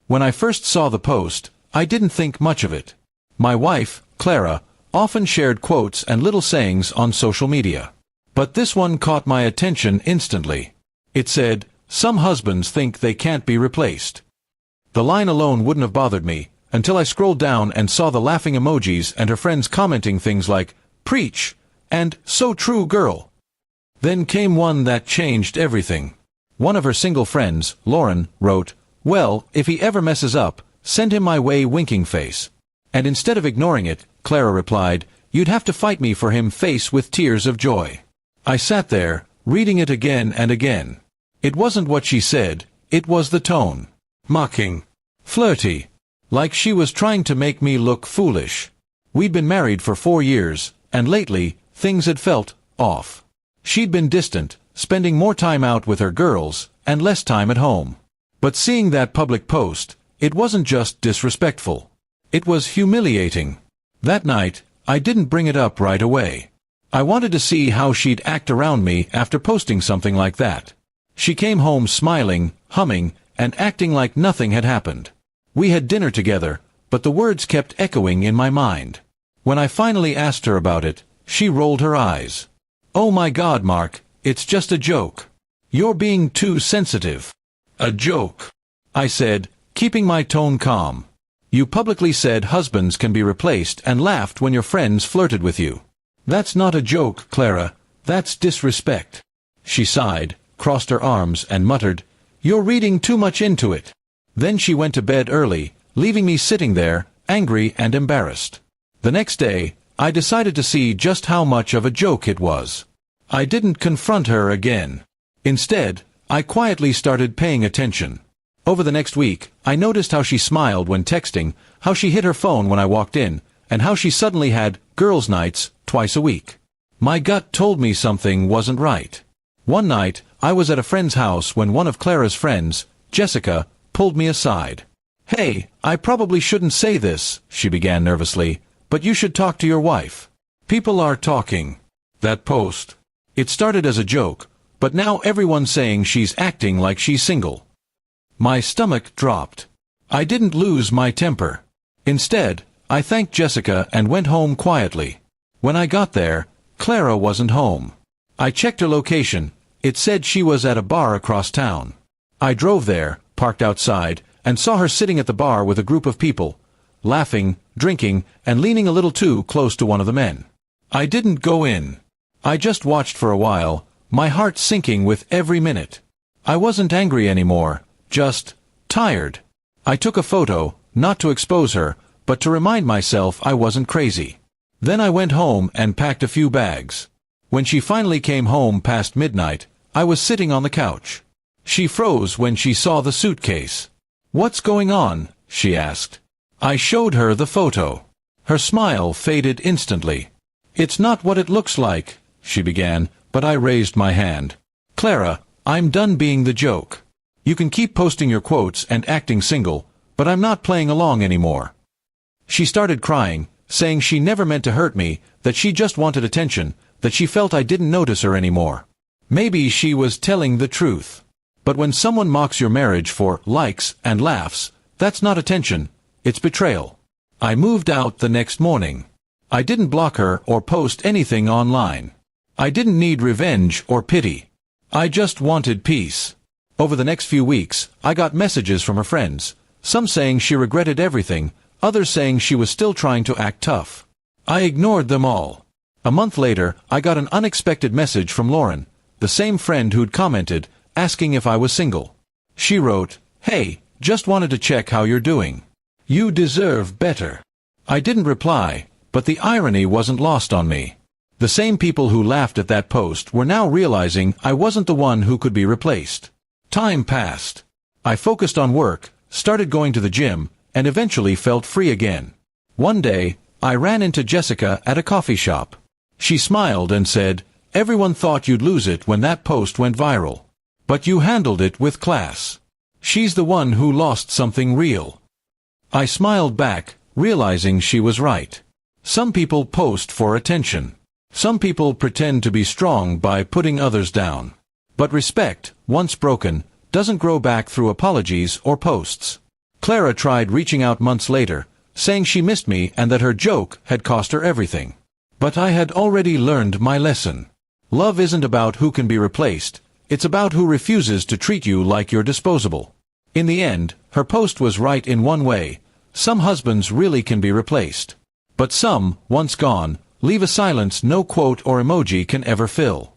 When I first saw the post, I didn't think much of it. My wife, Clara, often shared quotes and little sayings on social media. But this one caught my attention instantly. It said, "Some husbands think they can't be replaced." The line alone wouldn't have bothered me, until I scrolled down and saw the laughing emojis and her friends commenting things like, "Preach," and "So true, girl." Then came one that changed everything. One of her single friends, Lauren, wrote, "Well, if he ever messes up, send him my way, winking face." And instead of ignoring it, Clara replied, "You'd have to fight me for him," face with tears of joy. I sat there, reading it again and again. It wasn't what she said, it was the tone. Mocking. Flirty. Like she was trying to make me look foolish. We'd been married for 4 years, and lately, things had felt off. She'd been distant, spending more time out with her girls, and less time at home. But seeing that public post, it wasn't just disrespectful. It was humiliating. That night, I didn't bring it up right away. I wanted to see how she'd act around me after posting something like that. She came home smiling, humming, and acting like nothing had happened. We had dinner together, but the words kept echoing in my mind. When I finally asked her about it, she rolled her eyes. "Oh my God, Mark, it's just a joke. You're being too sensitive." "A joke?" I said, keeping my tone calm. "You publicly said husbands can be replaced and laughed when your friends flirted with you. That's not a joke, Clara. That's disrespect." She sighed, crossed her arms, and muttered, "You're reading too much into it." Then she went to bed early, leaving me sitting there, angry and embarrassed. The next day, I decided to see just how much of a joke it was. I didn't confront her again. Instead, I quietly started paying attention. Over the next week, I noticed how she smiled when texting, how she hid her phone when I walked in, and how she suddenly had girls' nights twice a week. My gut told me something wasn't right. One night, I was at a friend's house when one of Clara's friends, Jessica, pulled me aside. "Hey, I probably shouldn't say this," she began nervously, "but you should talk to your wife. People are talking." That post. It started as a joke, but now everyone's saying she's acting like she's single. My stomach dropped. I didn't lose my temper. Instead, I thanked Jessica and went home quietly. When I got there, Clara wasn't home. I checked her location. It said she was at a bar across town. I drove there, parked outside, and saw her sitting at the bar with a group of people, laughing, drinking, and leaning a little too close to one of the men. I didn't go in. I just watched for a while, my heart sinking with every minute. I wasn't angry anymore, just tired. I took a photo, not to expose her, but to remind myself I wasn't crazy. Then I went home and packed a few bags. When she finally came home past midnight, I was sitting on the couch. She froze when she saw the suitcase. "What's going on?" she asked. I showed her the photo. Her smile faded instantly. "It's not what it looks like," she began, but I raised my hand. "Clara, I'm done being the joke. You can keep posting your quotes and acting single, but I'm not playing along anymore." She started crying, saying she never meant to hurt me, that she just wanted attention, that she felt I didn't notice her anymore. Maybe she was telling the truth. But when someone mocks your marriage for likes and laughs, that's not attention, it's betrayal. I moved out the next morning. I didn't block her or post anything online. I didn't need revenge or pity. I just wanted peace. Over the next few weeks, I got messages from her friends, some saying she regretted everything, others saying she was still trying to act tough. I ignored them all. A month later, I got an unexpected message from Lauren, the same friend who'd commented, asking if I was single. She wrote, "Hey, just wanted to check how you're doing. You deserve better." I didn't reply, but the irony wasn't lost on me. The same people who laughed at that post were now realizing I wasn't the one who could be replaced. Time passed. I focused on work, started going to the gym, and eventually felt free again. One day, I ran into Jessica at a coffee shop. She smiled and said, "Everyone thought you'd lose it when that post went viral. But you handled it with class. She's the one who lost something real." I smiled back, realizing she was right. Some people post for attention. Some people pretend to be strong by putting others down. But respect, once broken, doesn't grow back through apologies or posts. Clara tried reaching out months later, saying she missed me and that her joke had cost her everything. But I had already learned my lesson. Love isn't about who can be replaced, it's about who refuses to treat you like you're disposable. In the end, her post was right in one way. Some husbands really can be replaced. But some, once gone, leave a silence no quote or emoji can ever fill.